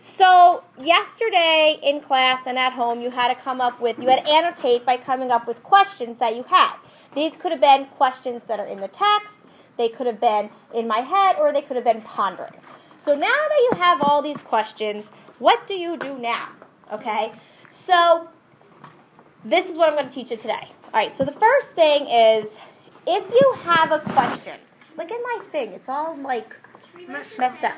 So yesterday in class and at home, you had to annotate by coming up with questions that you had. These could have been questions that are in the text, they could have been in my head, or they could have been pondering. So now that you have all these questions, what do you do now? Okay, so this is what I'm going to teach you today. All right, so the first thing is, if you have a question, look at my thing, it's all like messed up.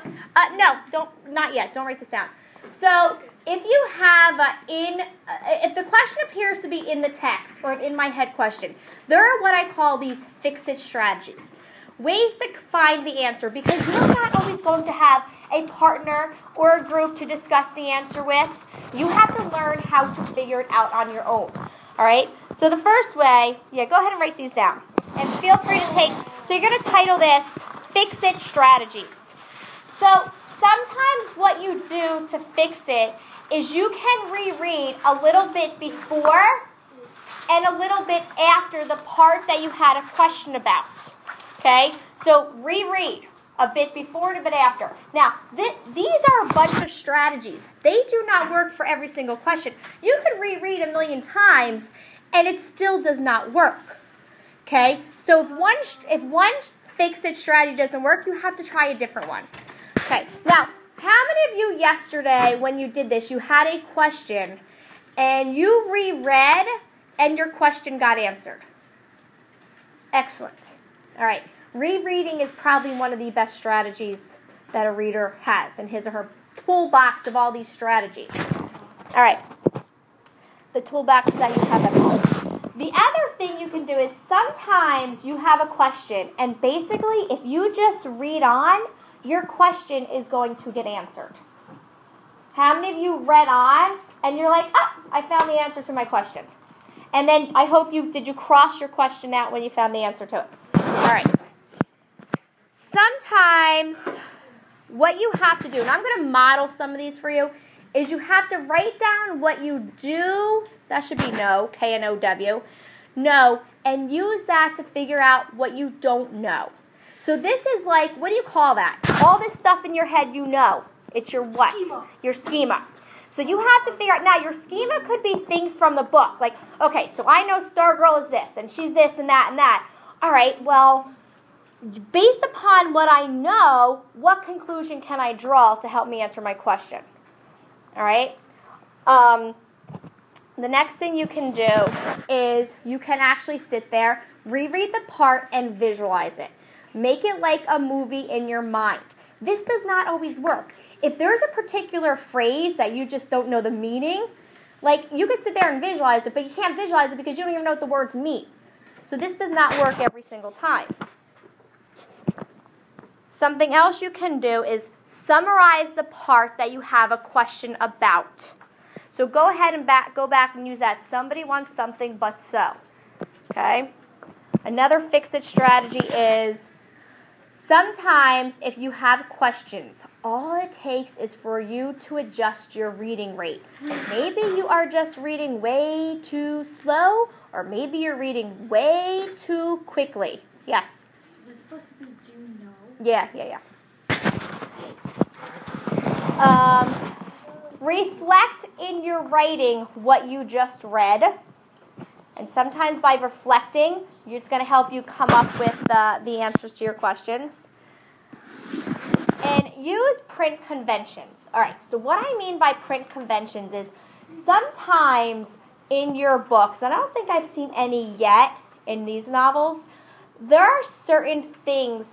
Not yet. Don't write this down. So if you have if the question appears to be in the text or in my head question, there are what I call these fix-it strategies. Ways to find the answer, because you're not always going to have a partner or a group to discuss the answer with. You have to learn how to figure it out on your own. All right? So the first way, go ahead and write these down. And feel free to so you're going to title this Fix-It Strategies. So sometimes what you do to fix it is you can reread a little bit before and a little bit after the part that you had a question about. Okay? So reread a bit before and a bit after. Now, these are a bunch of strategies. They do not work for every single question. You could reread a million times and it still does not work. Okay? So if one fix-it strategy doesn't work, you have to try a different one. Okay, now, how many of you yesterday, when you did this, you had a question, and you reread, and your question got answered? Excellent. All right, rereading is probably one of the best strategies that a reader has in his or her toolbox of all these strategies. All right, the toolbox that you have at home. The other thing you can do is sometimes you have a question, and basically, if you just read on, your question is going to get answered. How many of you read on and you're like, I found the answer to my question? And then I hope did you cross your question out when you found the answer to it? All right. Sometimes what you have to do, and I'm going to model some of these for you, is you have to write down what you do. That should be know, K-N-O-W, know, and use that to figure out what you don't know. So this is like, what do you call that? All this stuff in your head you know. It's your what? Schema. Your schema. So you have to figure out, now your schema could be things from the book. Like, okay, so I know Stargirl is this, and she's this and that and that. All right, well, based upon what I know, what conclusion can I draw to help me answer my question? All right? The next thing you can do is you can actually sit there, reread the part, and visualize it. Make it like a movie in your mind. This does not always work. If there's a particular phrase that you just don't know the meaning, like you could sit there and visualize it, but you can't visualize it because you don't even know what the words mean. So this does not work every single time. Something else you can do is summarize the part that you have a question about. So go ahead and go back and use that. Somebody wants something, but so. Okay? Another fix-it strategy is sometimes if you have questions, all it takes is for you to adjust your reading rate. Maybe you are just reading way too slow, or maybe you're reading way too quickly. Yes? Is it supposed to be do know? Yeah. Reflect in your writing what you just read. And sometimes by reflecting, it's going to help you come up with the answers to your questions. And use print conventions. All right, so what I mean by print conventions is sometimes in your books, and I don't think I've seen any yet in these novels, there are certain things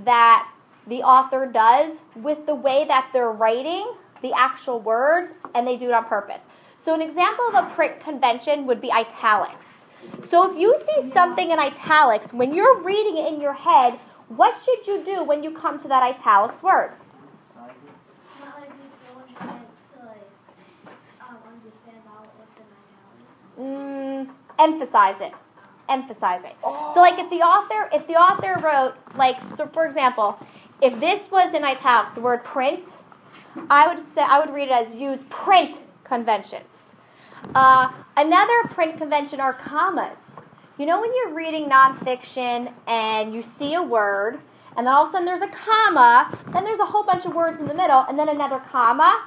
that the author does with the way that they're writing the actual words, and they do it on purpose. So an example of a print convention would be italics. So if you see something in italics, when you're reading it in your head, what should you do when you come to that italics word? Emphasize it. Emphasize it. So like if the author wrote, like, so for example, if this was in italics, the word print, I would read it as use print conventions. Another print convention are commas. You know when you're reading nonfiction and you see a word, and then all of a sudden there's a comma, then there's a whole bunch of words in the middle, and then another comma?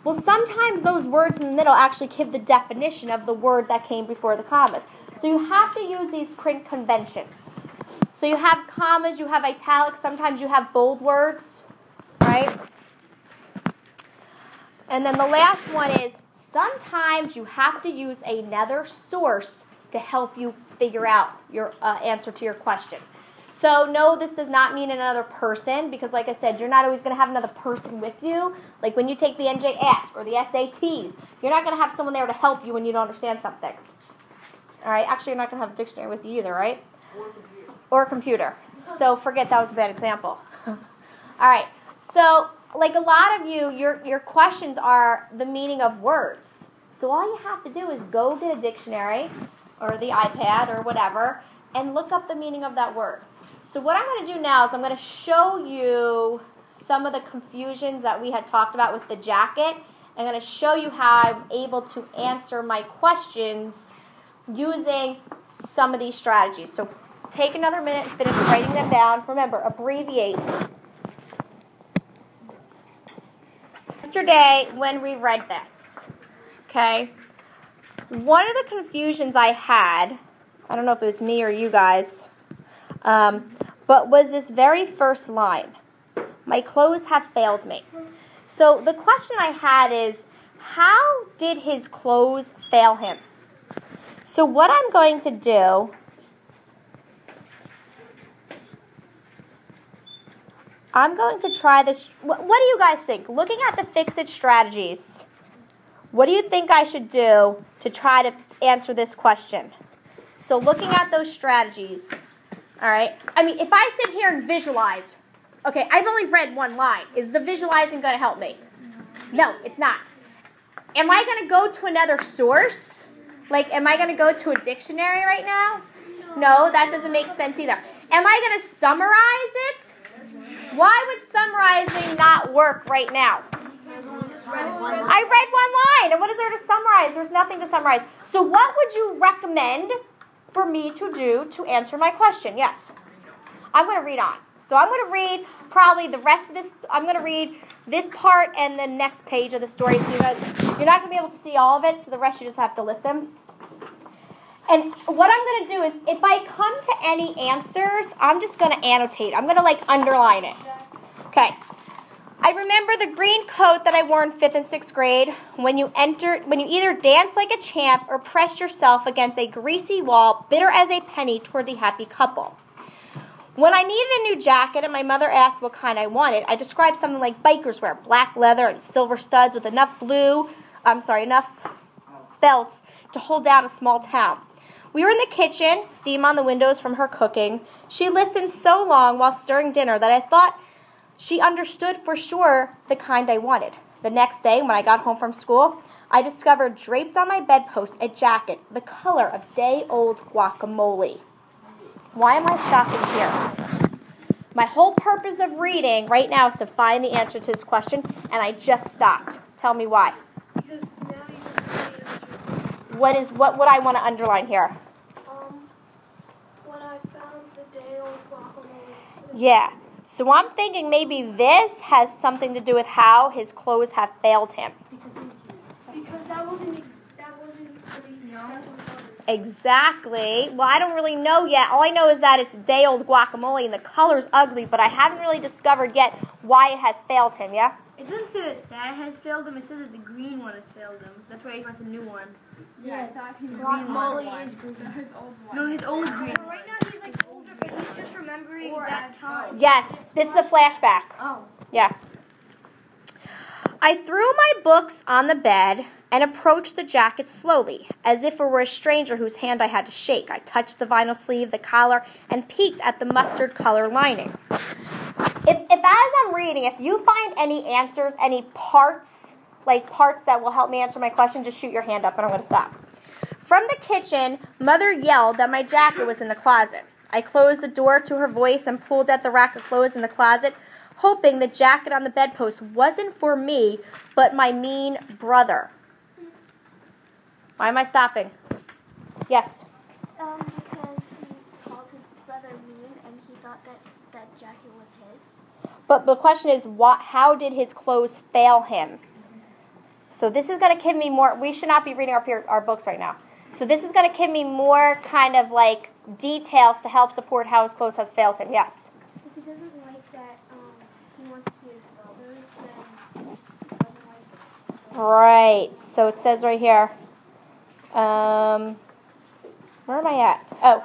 Well, sometimes those words in the middle actually give the definition of the word that came before the commas. So you have to use these print conventions. So you have commas, you have italics, sometimes you have bold words, right? And then the last one is sometimes you have to use another source to help you figure out your answer to your question. So no, this does not mean another person, because like I said, you're not always going to have another person with you. Like when you take the NJ Ask or the SATs, you're not going to have someone there to help you when you don't understand something. All right, actually you're not going to have a dictionary with you either, right? Or a computer. So forget that was a bad example. All right, so like a lot of you, your questions are the meaning of words. So all you have to do is go get a dictionary or the iPad or whatever and look up the meaning of that word. So what I'm going to do now is I'm going to show you some of the confusions that we had talked about with the jacket. I'm going to show you how I'm able to answer my questions using some of these strategies. So take another minute and finish writing them down. Remember, abbreviate. Yesterday when we read this, okay, one of the confusions I had, I don't know if it was me or you guys, but was this very first line. My clothes have failed me. So the question I had is, how did his clothes fail him? So what I'm going to do, I'm going to try this. What do you guys think? Looking at the Fix-It strategies, what do you think I should do to try to answer this question? So looking at those strategies, all right, I mean, if I sit here and visualize, okay, I've only read one line. Is the visualizing going to help me? No, it's not. Am I going to go to another source? Like, am I going to go to a dictionary right now? No, that doesn't make sense either. Am I going to summarize it? Why would summarizing not work right now? I read one line, and what is there to summarize? There's nothing to summarize. So what would you recommend for me to do to answer my question? Yes. I'm going to read on. So I'm going to read probably the rest of this. I'm going to read this part and the next page of the story. So you guys, you're not going to be able to see all of it, so the rest you just have to listen. And what I'm going to do is, if I come to any answers, I'm just going to annotate. I'm going to like underline it. Okay. I remember the green coat that I wore in 5th and 6th grade when you either danced like a champ or pressed yourself against a greasy wall, bitter as a penny toward the happy couple. When I needed a new jacket and my mother asked what kind I wanted, I described something like biker's wear, black leather and silver studs with enough belts to hold down a small town. We were in the kitchen, steam on the windows from her cooking. She listened so long while stirring dinner that I thought she understood for sure the kind I wanted. The next day, when I got home from school, I discovered draped on my bedpost a jacket the color of day-old guacamole. Why am I stopping here? My whole purpose of reading right now is to find the answer to this question, and I just stopped. Tell me why. Because now you just What would I want to underline here? when I found the day old guacamole. Yeah. So I'm thinking maybe this has something to do with how his clothes have failed him. Because that wasn't really no. Exactly. Well, I don't really know yet. All I know is that it's day-old guacamole and the color's ugly, but I haven't really discovered yet why it has failed him, yeah? It doesn't say that has failed him. It says that the green one has failed him. That's why he wants a new one. Yeah, exactly. Guacamole is green. His old one. No, his old green. Right now he's like older, but he's just remembering that time. Yes, this is a flashback. Oh. Yeah. I threw my books on the bed and approached the jacket slowly, as if it were a stranger whose hand I had to shake. I touched the vinyl sleeve, the collar, and peeked at the mustard color lining. If as I'm reading, if you find any answers, any parts that will help me answer my question, just shoot your hand up and I'm going to stop. From the kitchen, Mother yelled that my jacket was in the closet. I closed the door to her voice and pulled at the rack of clothes in the closet, hoping the jacket on the bedpost wasn't for me, but my mean brother. Why am I stopping? Yes? Because he called his brother mean and he thought that jacket was his. But the question is, how did his clothes fail him? So this is going to give me more, we should not be reading our books right now. So this is going to give me more kind of like details to help support how his clothes has failed him. Yes? If he doesn't like that, he wants to be his brothers, then he doesn't like it. Right. So it says right here, where am I at? Oh,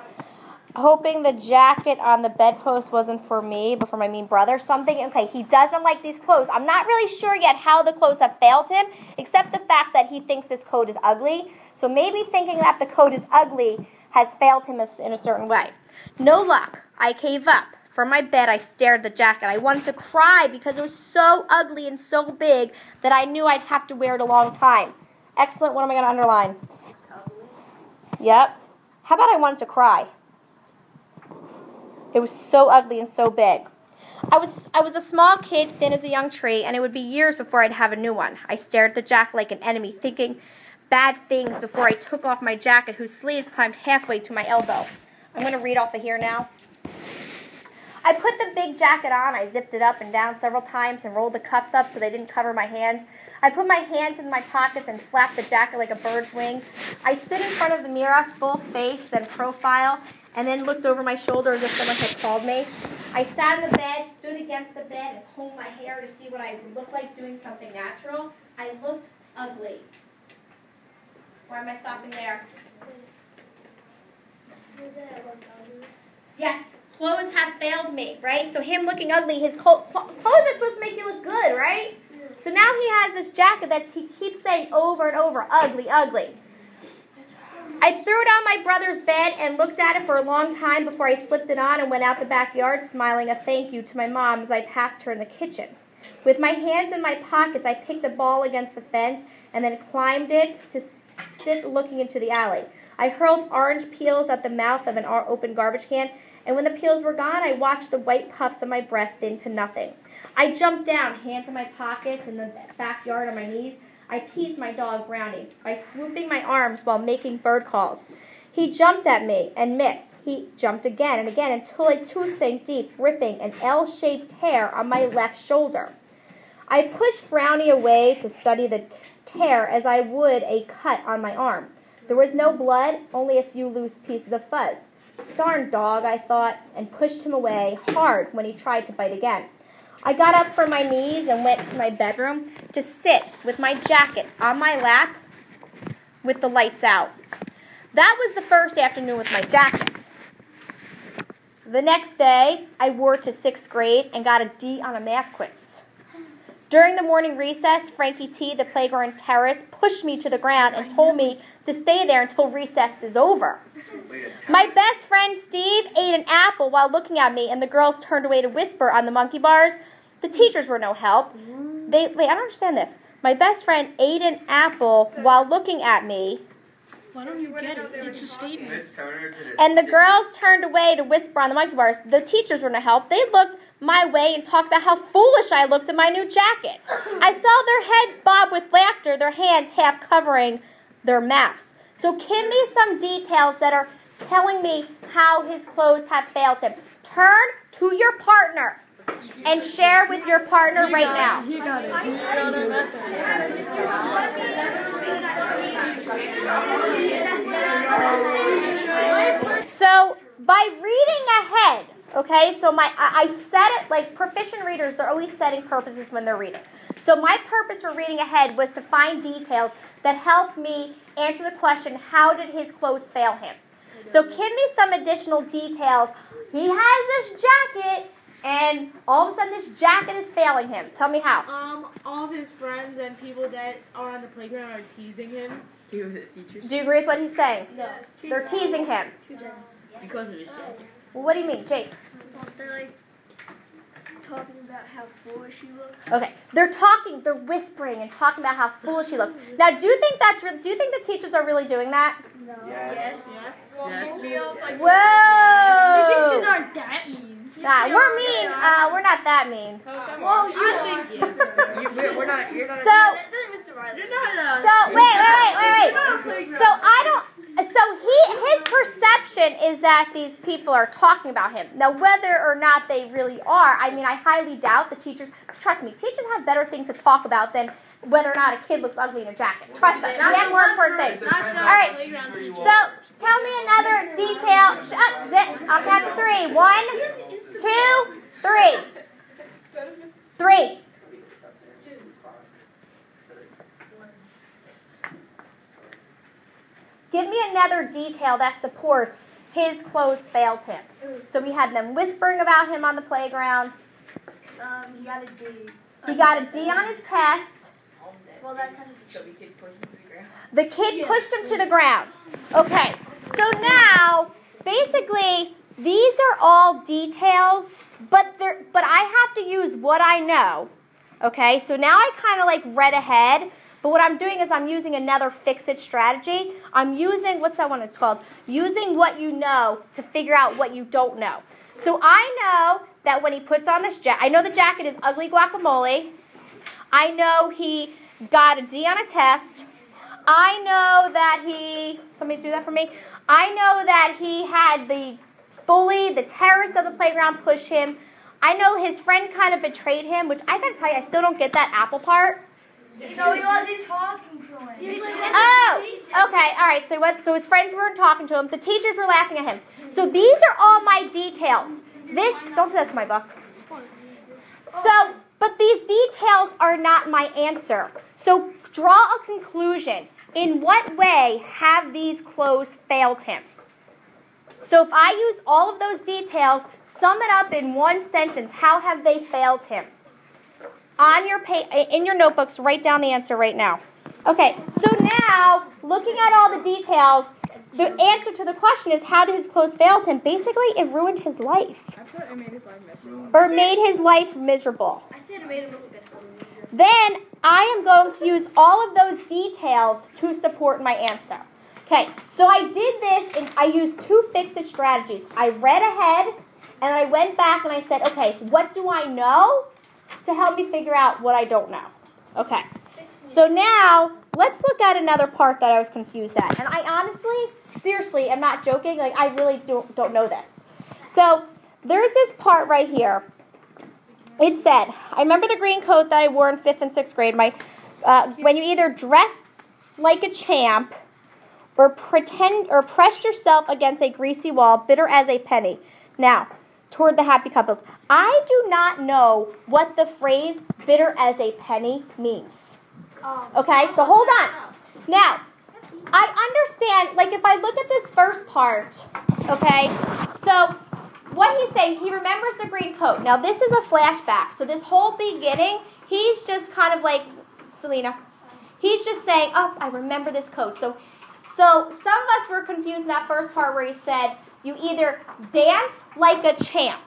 hoping the jacket on the bedpost wasn't for me, but for my mean brother. Something, okay, he doesn't like these clothes. I'm not really sure yet how the clothes have failed him, except the fact that he thinks this coat is ugly. So maybe thinking that the coat is ugly has failed him in a certain way. No luck. I gave up. From my bed, I stared at the jacket. I wanted to cry because it was so ugly and so big that I knew I'd have to wear it a long time. Excellent. What am I going to underline? Yep. How about I wanted to cry? It was so ugly and so big. I was a small kid, thin as a young tree, and it would be years before I'd have a new one. I stared at the jacket like an enemy, thinking bad things before I took off my jacket, whose sleeves climbed halfway to my elbow. I'm going to read off of here now. I put the big jacket on. I zipped it up and down several times and rolled the cuffs up so they didn't cover my hands. I put my hands in my pockets and flapped the jacket like a bird's wing. I stood in front of the mirror, full face, then profile, and then looked over my shoulder as if someone had called me. I sat in the bed, stood against the bed, and combed my hair to see what I would look like doing something natural. I looked ugly. Why am I stopping there? Yes, clothes have failed me, right? So him looking ugly, his clothes are supposed to make you look good, right? So now he has this jacket that he keeps saying over and over, ugly, ugly. I threw it on my brother's bed and looked at it for a long time before I slipped it on and went out the backyard, smiling a thank you to my mom as I passed her in the kitchen. With my hands in my pockets, I picked a ball against the fence and then climbed it to sit looking into the alley. I hurled orange peels at the mouth of an open garbage can, and when the peels were gone, I watched the white puffs of my breath thin to nothing. I jumped down, hands in my pockets, in the backyard on my knees. I teased my dog, Brownie, by swooping my arms while making bird calls. He jumped at me and missed. He jumped again and again until a tooth sank deep, ripping an L-shaped tear on my left shoulder. I pushed Brownie away to study the tear as I would a cut on my arm. There was no blood, only a few loose pieces of fuzz. Darn dog, I thought, and pushed him away hard when he tried to bite again. I got up from my knees and went to my bedroom to sit with my jacket on my lap with the lights out. That was the first afternoon with my jacket. The next day, I wore it to 6th grade and got a D on a math quiz. During the morning recess, Frankie T, the playground terrorist, pushed me to the ground and told me to stay there until recess is over. My best friend Steve ate an apple while looking at me, and the girls turned away to whisper on the monkey bars. The teachers were no help. Wait, I don't understand this. My best friend ate an apple while looking at me. Why don't you get it? It's a statement. And the girls turned away to whisper on the monkey bars. The teachers were no help. They looked my way and talked about how foolish I looked in my new jacket. I saw their heads bob with laughter, their hands half covering their mouths. So give me some details that are telling me how his clothes have failed him. Turn to your partner and share with your partner right now. You got it. So by reading ahead, okay, so I set it, like proficient readers, they're always setting purposes when they're reading. So my purpose for reading ahead was to find details that help me answer the question, how did his clothes fail him? So give me some additional details. He has this jacket, and all of a sudden this jacket is failing him. Tell me how. All of his friends and people that are on the playground are teasing him. Do you agree with what he's saying? No. They're teasing him. Because of his jacket. Well, what do you mean, Jake? They're like talking about how foolish he looks. Okay, they're whispering and talking about how foolish he looks. Now, do you think the teachers are really doing that? No. Yes. Whoa! The teachers aren't that mean. Nah, we're mean. We're not that mean. Well, you think We're not. You're not. So, Mr. Riley. You're not. so wait. So I don't. So his perception is that these people are talking about him. Now, whether or not they really are, I mean, I highly doubt the teachers. Trust me, teachers have better things to talk about than whether or not a kid looks ugly in a jacket. Trust us, we have more important things. All right, so tell me another detail. I'll count to 3. 1, 2, 3. 3. Give me another detail that supports his clothes failed him. So we had them whispering about him on the playground. He got a D. He got a D on his test. Well, that kind of. The kid pushed him to the ground. Okay, so now, basically, these are all details, but I have to use what I know. Okay, so now I kind of like read ahead, but what I'm doing is I'm using another fix-it strategy. I'm using, what's that one it's called? Using what you know to figure out what you don't know. So I know that when he puts on this jacket, I know the jacket is ugly guacamole. I know he got a D on a test. I know that somebody do that for me. I know that he had the bully, the terrorist of the playground push him. I know his friend kind of betrayed him, which I gotta tell you, I still don't get that apple part. No, he wasn't talking to him. Oh, okay, all right. So his friends weren't talking to him. The teachers were laughing at him. So these are all my details. Don't say that to my book. So, but these details are not my answer. So draw a conclusion. In what way have these clothes failed him? So if I use all of those details, sum it up in one sentence. How have they failed him? In your notebooks, write down the answer right now. Okay, so now, looking at all the details, the answer to the question is, how did his clothes fail him? Basically, it ruined his life. I thought it made his life miserable. Or made his life miserable. I said it made him look good. Then, I am going to use all of those details to support my answer. Okay, so I did this, and I used 2 fix-it strategies. I read ahead, and I went back and I said, okay, what do I know to help me figure out what I don't know? Okay, so now, let's look at another part that I was confused at. And I honestly, seriously, am not joking, like I really don't know this. So, there's this part right here. It said, I remember the green coat that I wore in 5th and 6th grade. When you either dressed like a champ or pressed yourself against a greasy wall, bitter as a penny. Now, toward the happy couples. I do not know what the phrase bitter as a penny means. Okay, so hold on. Now, I understand, like if I look at this first part, okay, so what he's saying, he remembers the green coat. Now, this is a flashback. So this whole beginning, he's just kind of like, Selena, he's just saying, oh, I remember this coat. So some of us were confused in that first part where he said, you either dance like a champ.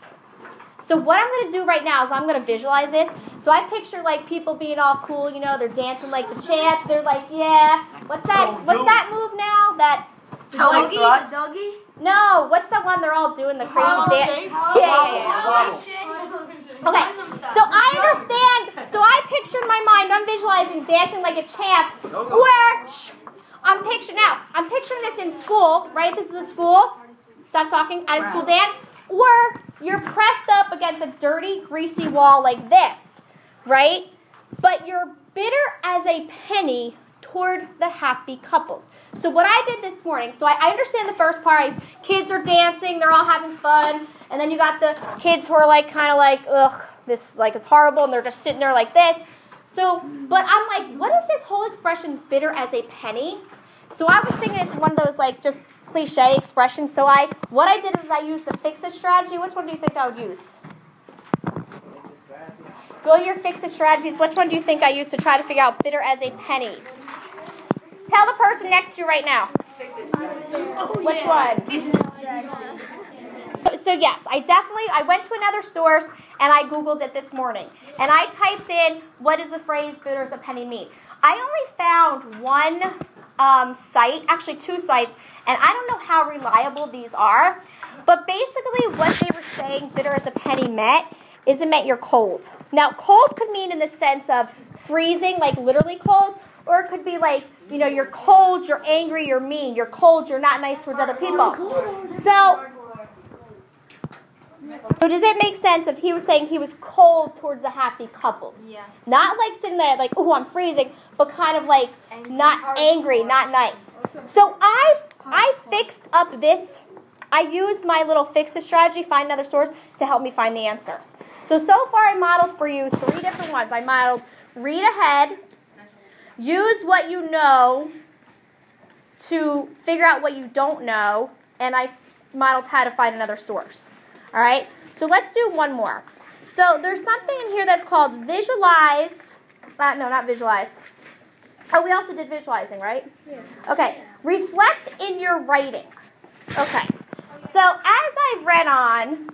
So what I'm going to do right now is I'm going to visualize this. So I picture like people being all cool, you know, they're dancing like the champ. They're like, yeah, what's that move now? That Doggy? No, what's the one they're all doing, the crazy dance? Yeah. Okay, so I understand, so I picture in my mind, I'm visualizing dancing like a champ, where, I'm picturing this in school, right? This is a school, stop talking, at a school dance, or you're pressed up against a dirty, greasy wall like this, right? But you're bitter as a penny toward the happy couples. So what I did this morning, so I understand the first part, kids are dancing, they're all having fun, and then you got the kids who are like, kind of like, ugh, this like is horrible, and they're just sitting there like this. So, but I'm like, what is this whole expression, bitter as a penny? So I was thinking it's one of those like just cliche expressions. So what I did is I used the fix-it strategy. Which one do you think I would use? Go to your fix-it strategies. Which one do you think I used to try to figure out bitter as a penny? Tell the person next to you right now. Which one? So yes, I went to another source and I Googled it this morning. And I typed in, what does the phrase bitter as a penny mean? I only found one site, actually 2 sites, and I don't know how reliable these are. But basically what they were saying bitter as a penny meant is it meant you're cold. Now, cold could mean in the sense of freezing, like literally cold, or it could be like, you know, you're cold, you're angry, you're mean. You're cold, you're not nice towards other people. So, So does it make sense if he was saying he was cold towards the happy couples? Yeah. Not like sitting there like, oh, I'm freezing, but kind of like not angry, not nice. So I fixed up this. I used my little fix-it strategy, find another source, to help me find the answers. So far I modeled for you 3 different ones. I modeled read ahead, use what you know to figure out what you don't know, and I modeled how to find another source. All right? So let's do one more. So there's something in here that's called visualize. No, not visualize. Oh, we also did visualizing, right? Yeah. Okay. Reflect in your writing. Okay. So as I've read on,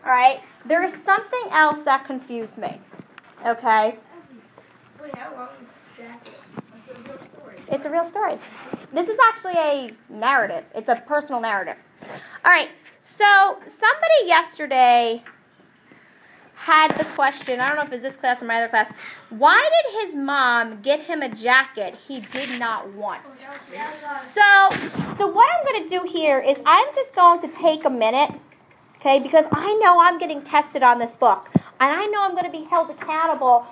all right, there's something else that confused me. Okay? Wait, how long is this jacket? It's a real story. It's a real story. This is actually a narrative. It's a personal narrative. All right. So somebody yesterday had the question, I don't know if it's this class or my other class, why did his mom get him a jacket he did not want? So what I'm going to do here is I'm just going to take a minute, okay, because I know I'm getting tested on this book, and I know I'm going to be held accountable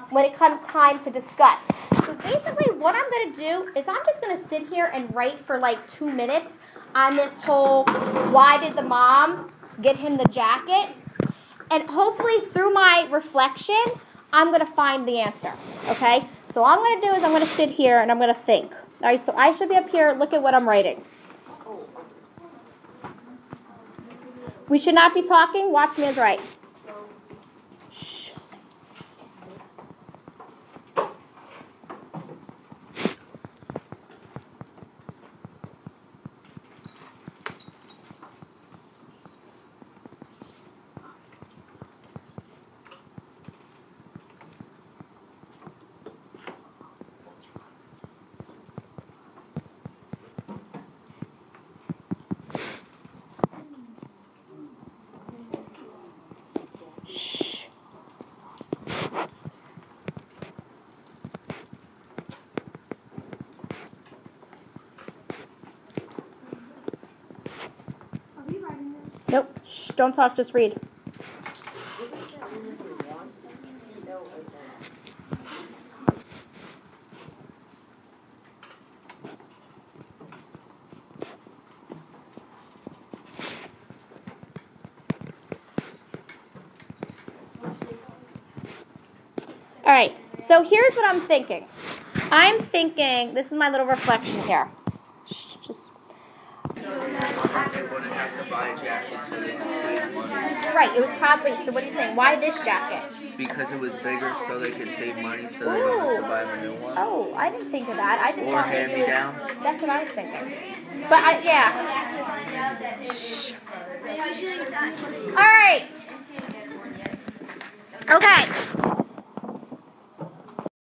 when it comes time to discuss. So basically what I'm going to do is I'm just going to sit here and write for like 2 minutes on this whole why did the mom get him the jacket, and hopefully through my reflection I'm going to find the answer, okay? So all I'm going to do is I'm going to sit here and I'm going to think. All right, so I should be up here, look at what I'm writing. We should not be talking, watch me as I write. Shh. Nope. Shh, don't talk, just read. All right, so here's what I'm thinking. I'm thinking, this is my little reflection here. Shh, just... Right, it was probably, so what are you saying? Why this jacket? Because it was bigger so they could save money so they don't have to buy them a new one. Oh, I didn't think of that. I just Or thought maybe it was, hand-me-down. that's what I was thinking. But yeah. Shh. All right. Okay.